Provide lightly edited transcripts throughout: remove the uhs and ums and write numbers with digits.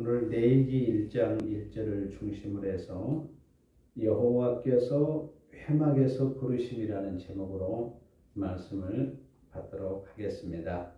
오늘 레위기 1장 1절을 중심으로 해서 여호와께서 회막에서 부르심이라는 제목으로 말씀을 받도록 하겠습니다.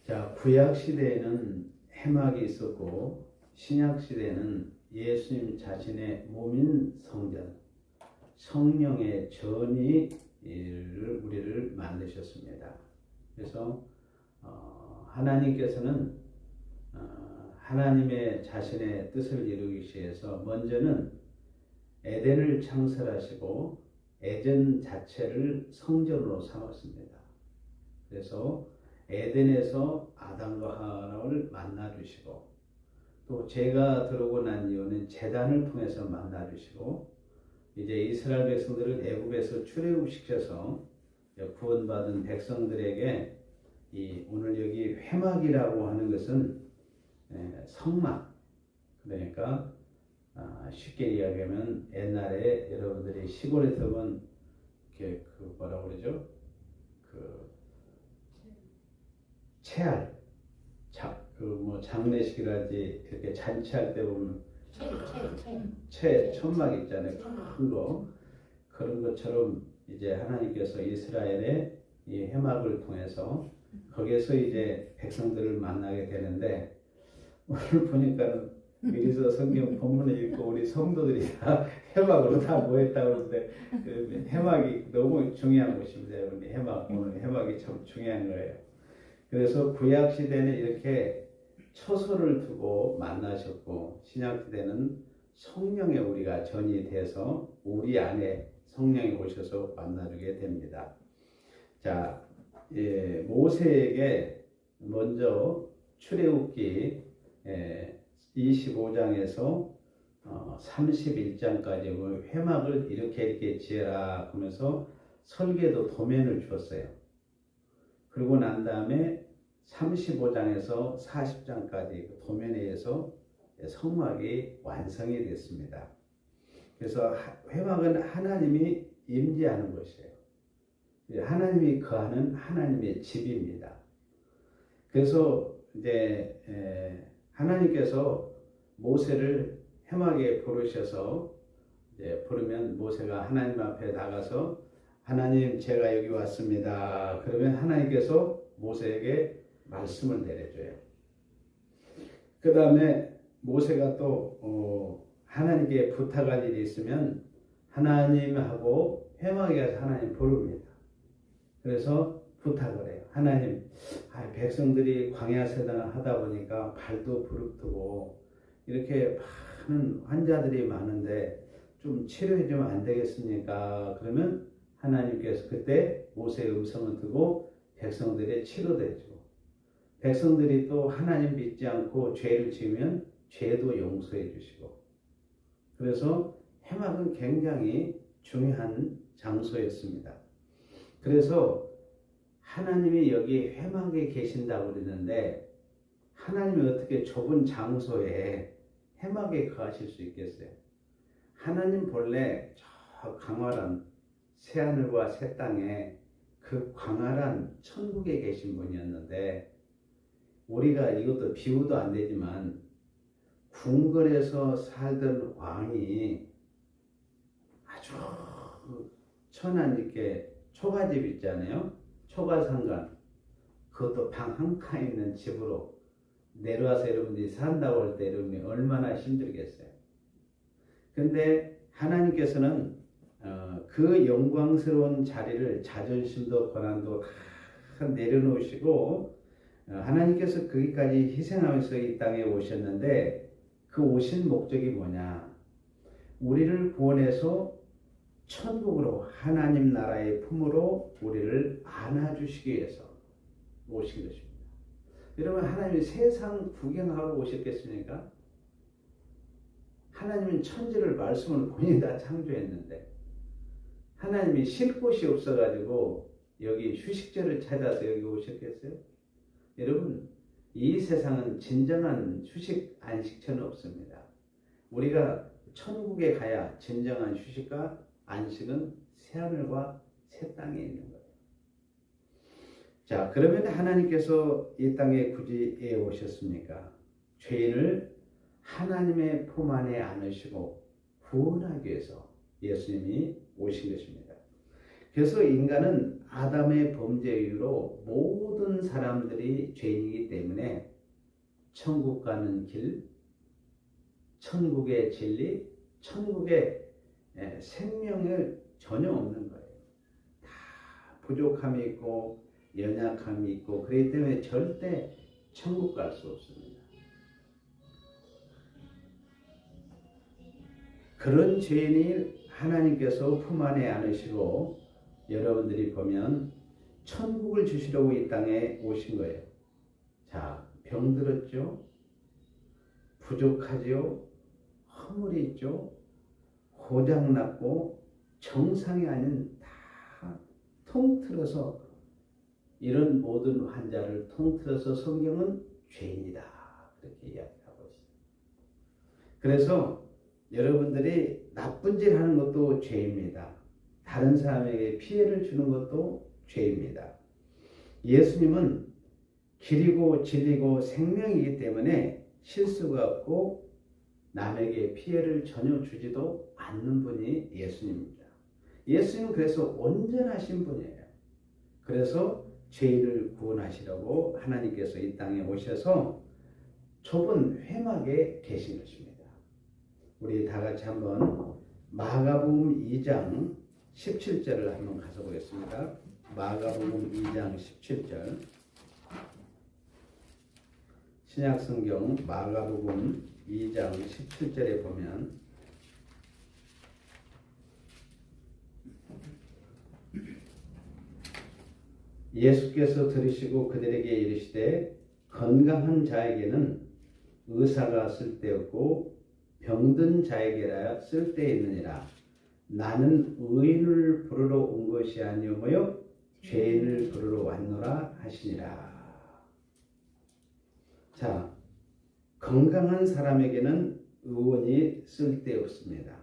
자, 구약 시대에는 회막이 있었고 신약 시대에는 예수님 자신의 몸인 성전, 성령의 전이 우리를 만드셨습니다. 그래서 하나님께서는 하나님의 자신의 뜻을 이루기 위해서 먼저는 에덴을 창설하시고 에덴 자체를 성전으로 삼았습니다. 그래서 에덴에서 아담과 하와를 만나주시고 또 죄가 들어오고 난 이후는 제단을 통해서 만나주시고 이제 이스라엘 백성들을 애굽에서 출애굽시켜서 구원받은 백성들에게 오늘 여기 회막이라고 하는 것은 성막, 그러니까 쉽게 이야기하면 옛날에 여러분들이 시골에 들어본 그 뭐라고 그러죠? 그 채알, 장례식이라든지 이렇게 잔치할 때 보면 천막 있잖아요. 큰 거. 그런 것처럼 이제 하나님께서 이스라엘의 이 회막을 통해서 거기에서 이제 백성들을 만나게 되는데, 오늘 보니까 여기서 성경 본문을 읽고 우리 성도들이 다 회막으로 다 모였다고 그러는데 회막이 너무 중요한 것입니다. 여러분, 오늘 회막이 참 중요한 거예요. 그래서 구약 시대는 이렇게 처소를 두고 만나셨고 신약 시대는 성령의 우리가 전이 돼서 우리 안에 성령이 오셔서 만나주게 됩니다. 자, 모세에게 먼저 출애굽기 25장에서 31장까지 회막을 이렇게 지어라 하면서 설계도 도면을 주었어요. 그리고 난 다음에 35장에서 40장까지 그 도면에 의해서 성막이 완성이 됐습니다. 그래서 회막은 하나님이 임재하는 것이에요. 하나님이 거하는 하나님의 집입니다. 그래서 이제 하나님께서 모세를 회막에 부르셔서 이제 부르면 모세가 하나님 앞에 나가서 하나님, 제가 여기 왔습니다. 그러면 하나님께서 모세에게 말씀을 내려줘요. 그 다음에 모세가 또 하나님께 부탁할 일이 있으면 하나님하고 회막에 가서 하나님 부릅니다. 그래서 부탁을 해요. 하나님, 백성들이 광야 생활을 하다 보니까 발도 부릅뜨고 이렇게 많은 환자들이 많은데 좀 치료해 주면 안 되겠습니까? 그러면 하나님께서 그때 모세의 음성을 듣고 백성들의 치료도 해주고, 백성들이 또 하나님 믿지 않고 죄를 지으면 죄도 용서해 주시고, 그래서 회막은 굉장히 중요한 장소였습니다. 그래서 하나님이 여기 회막에 계신다고 그러는데 하나님이 어떻게 좁은 장소에 회막에 거하실 수 있겠어요? 하나님 본래 저 광활한 새하늘과 새 땅에 그 광활한 천국에 계신 분이었는데, 우리가 이것도 비유도 안 되지만 궁궐에서 살던 왕이 아주 천한 이렇게 초가집 있잖아요. 초가상간, 그것도 방 한 칸 있는 집으로 내려와서 여러분들이 산다고 할 때 여러분이 얼마나 힘들겠어요. 근데 하나님께서는 그 영광스러운 자리를, 자존심도 권한도 다 내려놓으시고 하나님께서 거기까지 희생하면서 이 땅에 오셨는데, 그 오신 목적이 뭐냐? 우리를 구원해서 천국으로, 하나님 나라의 품으로 우리를 안아주시기 위해서 오신 것입니다. 여러분, 하나님이 세상 구경하고 오셨겠습니까? 하나님은 천지를 말씀으로 본인이 다 창조했는데 하나님이 쉴 곳이 없어가지고 여기 휴식처를 찾아서 여기 오셨겠어요? 여러분, 이 세상은 진정한 휴식, 안식처는 없습니다. 우리가 천국에 가야 진정한 휴식과 안식은 새하늘과 새 땅에 있는 거예요. 자, 그러면 하나님께서 이 땅에 굳이 왜 오셨습니까? 죄인을 하나님의 품 안에 안으시고 구원하기 위해서 예수님이 오신 것입니다. 그래서 인간은 아담의 범죄 이후로 모든 사람들이 죄인이기 때문에 천국 가는 길, 천국의 진리, 천국의 생명을 전혀 없는 거예요. 다 부족함이 있고 연약함이 있고 그렇기 때문에 절대 천국 갈 수 없습니다. 그런 죄인이 하나님께서 품 안에 안으시고 여러분들이 보면 천국을 주시려고 이 땅에 오신 거예요. 자, 병들었죠? 부족하죠? 허물이 있죠? 고장났고 정상이 아닌 다 통틀어서 이런 모든 환자를 통틀어서 성경은 죄인이다 그렇게 이야기하고 있어요. 그래서 여러분들이 나쁜 짓 하는 것도 죄입니다. 다른 사람에게 피해를 주는 것도 죄입니다. 예수님은 길이고 진리고 생명이기 때문에 실수가 없고 남에게 피해를 전혀 주지도 않는 분이 예수님입니다. 예수님은 그래서 온전하신 분이에요. 그래서 죄인을 구원하시려고 하나님께서 이 땅에 오셔서 좁은 회막에 계신 것입니다. 우리 다 같이 한번 마가복음 2장 17절을 한번 가서 보겠습니다. 마가복음 2장 17절. 신약성경 마가복음 2장 17절에 보면 예수께서 들으시고 그들에게 이르시되 건강한 자에게는 의사가 쓸데없고 병든 자에게라 쓸데있느니라. 나는 의인을 부르러 온 것이 아니오며 죄인을 부르러 왔노라 하시니라. 자, 건강한 사람에게는 의원이 쓸데없습니다.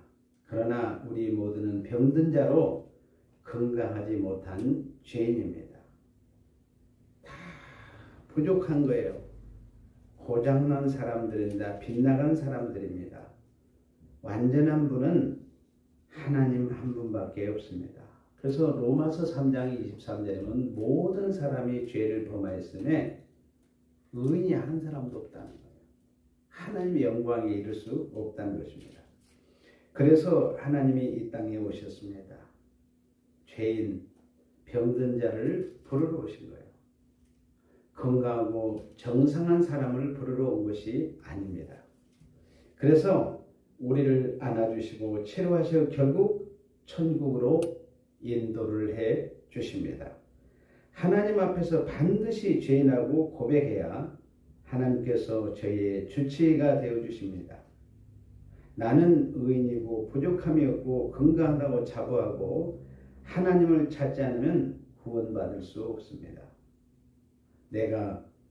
그러나 우리 모두는 병든 자로 건강하지 못한 죄인입니다. 다 부족한 거예요. 고장난 사람들입니다. 빗나간 사람들입니다. 완전한 분은 하나님 한 분밖에 없습니다. 그래서 로마서 3장 23절에 보면 모든 사람이 죄를 범하였으며 의인이 한 사람도 없다는 거예요. 하나님의 영광에 이를 수 없다는 것입니다. 그래서 하나님이 이 땅에 오셨습니다. 죄인, 병든 자를 부르러 오신 거예요. 건강하고 정상한 사람을 부르러 온 것이 아닙니다. 그래서 우리를 안아주시고 치료하시고 결국 천국으로 인도를 해 주십니다. 하나님 앞에서 반드시 죄인하고 고백해야 하나님께서 저희의 주치의가 되어 주십니다. 나는 의인이고 부족함이 없고 건강하다고 자부하고 하나님을 찾지 않으면 구원받을 수 없습니다.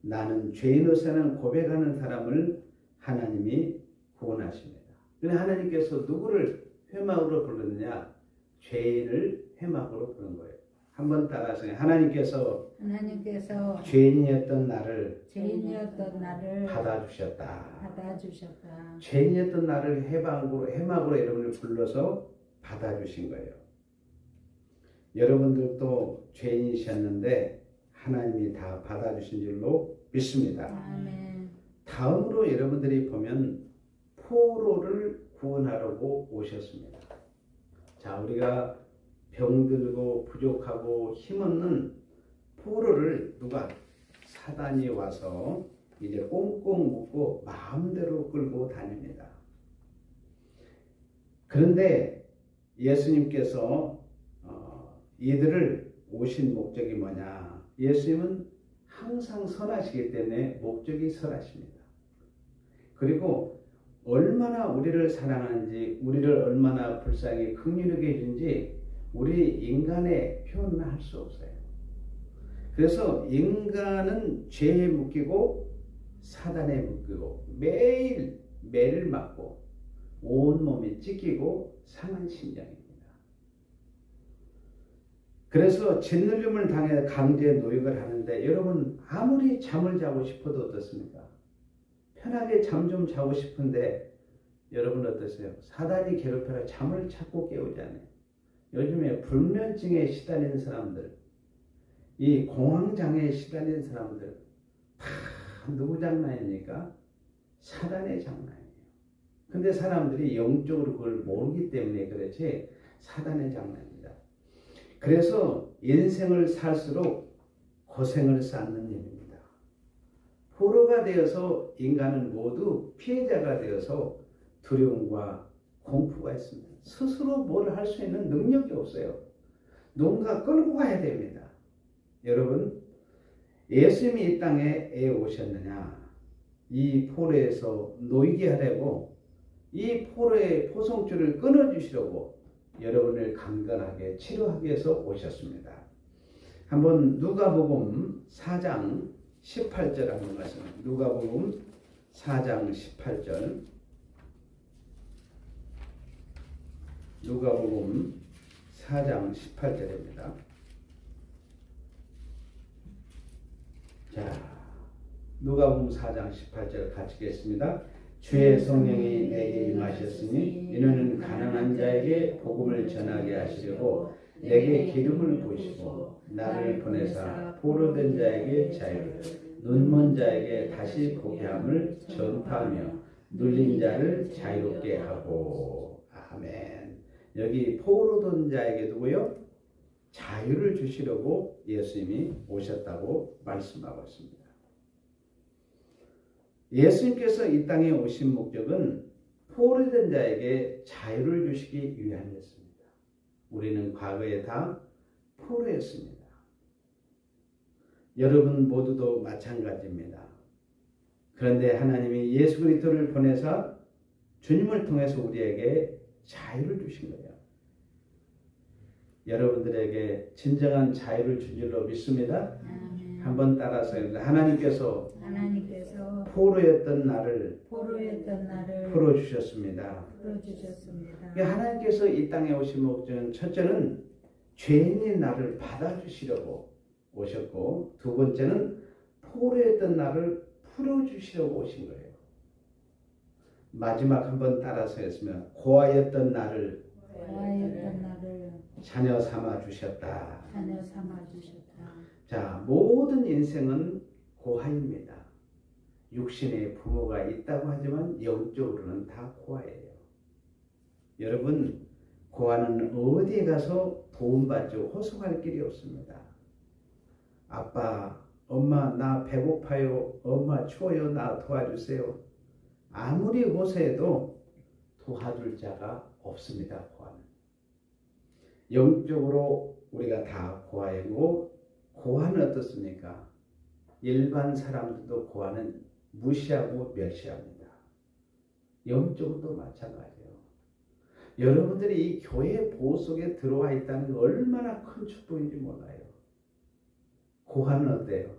나는 죄인으로서는 고백하는 사람을 하나님이 구원하십니다. 그런데 하나님께서 누구를 회막으로 부르느냐? 죄인을 회막으로 부른 거예요. 한번 따라서 하나님께서 죄인이었던 나를 받아주셨다. 죄인이었던 나를 회막으로 여러분을 불러서 받아주신 거예요. 여러분들도 죄인이셨는데 하나님이 다 받아주신 줄로 믿습니다. 아멘. 다음으로 여러분들이 보면 포로를 구원하려고 오셨습니다. 자, 우리가 병들고 부족하고 힘없는 포로를 사단이 와서 이제 꽁꽁 묶고 마음대로 끌고 다닙니다. 그런데 예수님께서 이들을 오신 목적이 뭐냐? 예수님은 항상 선하시기 때문에 목적이 선하십니다. 그리고 얼마나 우리를 사랑하는지, 우리를 얼마나 불쌍히 긍휼하게 해준지 우리 인간의 표현은 할 수 없어요. 그래서 인간은 죄에 묶이고 사단에 묶이고 매일 매를 맞고 온몸이 찢기고 상한 심정입니다. 그래서 짓눌림을 당해 강제 노역을 하는데 여러분 아무리 잠을 자고 싶어도 어떻습니까? 편하게 잠 좀 자고 싶은데 여러분 어떠세요? 사단이 괴롭혀라 잠을 자꾸 깨우잖아요. 요즘에 불면증에 시달리는 사람들, 이 공황장애에 시달리는 사람들 다 누구 장난입니까? 사단의 장난이에요. 근데 사람들이 영적으로 그걸 모르기 때문에 그렇지 사단의 장난입니다. 그래서 인생을 살수록 고생을 쌓는 일입니다. 포로가 되어서 인간은 모두 피해자가 되어서 두려움과 공포가 있습니다. 스스로 뭘 할 수 있는 능력이 없어요. 누군가 끌고 가야 됩니다. 여러분, 예수님이 이 땅에 왜 오셨느냐? 이 포로에서 놓이게 하려고 이 포로의 포성줄을 끊어주시려고 여러분을 강건하게 치료하기 위해서 오셨습니다. 한번 누가복음 4장 18절 한번 말씀합니다. 누가복음 4장 18절. 누가복음 4장 18절입니다. 자, 누가복음 4장 18절 같이 읽겠습니다. 주의 성령이 내게 임하셨으니 이는 가난한 자에게 복음을 전하게 하시려고 내게 기름을 부으시고 나를 보내사 포로된 자에게 자유를 눈먼 자에게 다시 보게 함을 전파하며 눌린 자를 자유롭게 하고. 아멘. 여기 포로된 자에게 누구요? 자유를 주시려고 예수님이 오셨다고 말씀하고 있습니다. 예수님께서 이 땅에 오신 목적은 포로된 자에게 자유를 주시기 위함이었습니다. 우리는 과거에 다 포로였습니다. 여러분 모두도 마찬가지입니다. 그런데 하나님이 예수 그리스도를 보내사 주님을 통해서 우리에게 자유를 주신 거예요. 여러분들에게 진정한 자유를 준 줄로 믿습니다. 한번 따라서 하나님께서 포로였던 나를 풀어주셨습니다. 하나님께서 이 땅에 오신 목적은 첫째는 죄인인 나를 받아주시려고 오셨고, 두 번째는 포로였던 나를 풀어주시려고 오신 거예요. 마지막 한번 따라서 했으면 고아였던 나를 자녀 삼아 주셨다. 자, 모든 인생은 고아입니다. 육신의 부모가 있다고 하지만 영적으로는 다 고아예요. 여러분, 고아는 어디에 가서 도움받지 호소할 길이 없습니다. 아빠, 엄마 나 배고파요. 엄마 추워요. 나 도와주세요. 아무리 호소해도 도와줄 자가 없습니다. 고아는. 영적으로 우리가 다 고아이고, 고아는 어떻습니까? 일반 사람들도 고아는 무시하고 멸시합니다. 영적으로도 마찬가지예요. 여러분들이 이 교회 보호 속에 들어와 있다는 게 얼마나 큰 축복인지 몰라요. 고아는 어때요?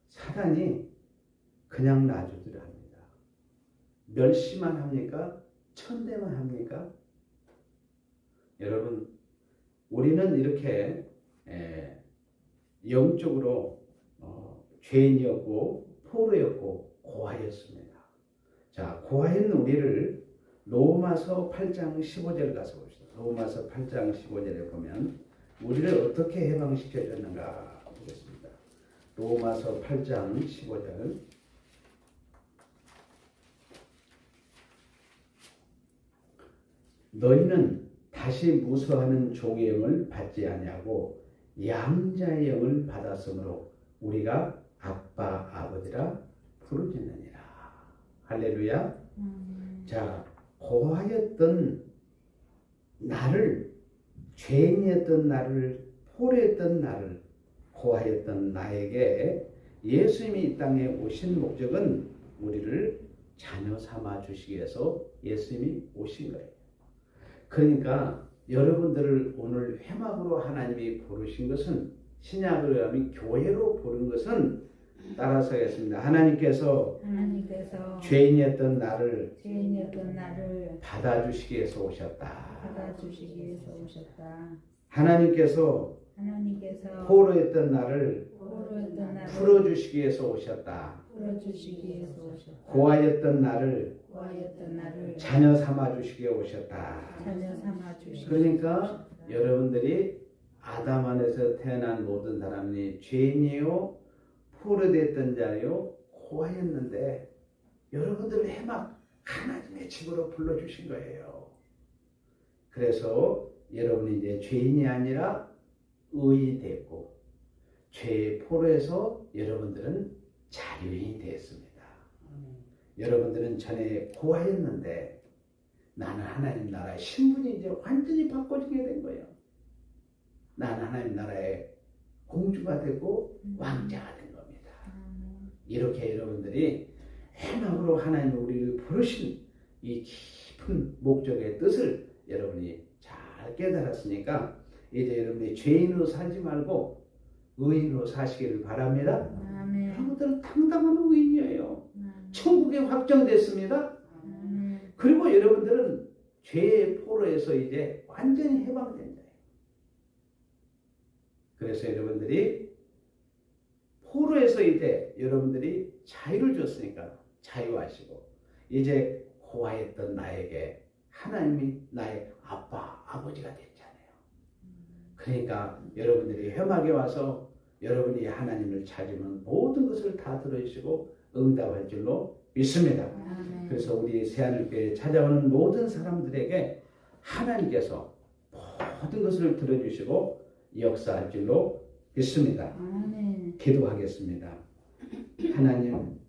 사단이 그냥 놔주기를 합니다. 멸시만 합니까? 천대만 합니까? 여러분, 우리는 이렇게 영적으로 죄인이었고 포로였고 고아였습니다. 자, 고아인 우리를 로마서 8장 15절 가서 봅시다. 로마서 8장 15절에 보면 우리를 어떻게 해방시켜 줬는가 보겠습니다. 로마서 8장 15절. 너희는 다시 무서워하는 종의 영을 받지 아니하고 양자의 영을 받았으므로 우리가 아빠 아버지라 부르짖느니라. 할렐루야. 자, 고아였던 나를, 죄인이었던 나를, 포로였던 나를, 고아였던 나에게 예수님이 이 땅에 오신 목적은 우리를 자녀 삼아 주시기 위해서 예수님이 오신 거예요. 그러니까 여러분들을 오늘 회막으로 하나님이 부르신 것은, 신약으로 하면 교회로 부른 것은 따라서 하겠습니다. 하나님께서 죄인이었던 나를 받아주시기 위해서 오셨다. 하나님께서 하나님께서 포로했던 나를 포로였던 나를 풀어주시기 위해서 오셨다. 풀어주시기 위해서 오셨다. 고아였던 나를 고아였던 나를 자녀 삼아 주시기 위해 오셨다. 자녀 삼아 주시기 그러니까 여러분들이 아담 안에서 태어난 모든 사람이 죄인이요 포로됐던 자요 고아였는데 여러분들을 해막 하나님의 집으로 불러주신 거예요. 그래서 여러분이 이제 죄인이 아니라 의인이 됐고 죄의 포로에서 여러분들은 자유인이 됐습니다. 여러분들은 전에 고아였는데 나는 하나님 나라의 신분이 이제 완전히 바꿔지게 된 거예요. 나는 하나님 나라의 공주가 되고 왕자가 된 겁니다. 이렇게 여러분들이 해막으로 하나님 우리를 부르신 이 깊은 목적의 뜻을 여러분이 잘 깨달았으니까 이제 여러분이 죄인으로 살지 말고 의인으로 사시기를 바랍니다. 아멘. 여러분들은 당당한 의인이에요. 천국이 확정됐습니다. 그리고 여러분들은 죄의 포로에서 이제 완전히 해방된 거예요. 그래서 여러분들이 포로에서 이제 여러분들이 자유를 줬으니까 자유하시고 이제 고아였던 나에게 하나님이 나의 아빠, 아버지가 됐잖아요. 그러니까 여러분들이 회막에 와서 여러분이 하나님을 찾으면 모든 것을 다 들어주시고 응답할 줄로 믿습니다. 아멘. 그래서 우리 새하늘교회에 찾아오는 모든 사람들에게 하나님께서 모든 것을 들어주시고 역사할 줄로 믿습니다. 아멘. 기도하겠습니다. 하나님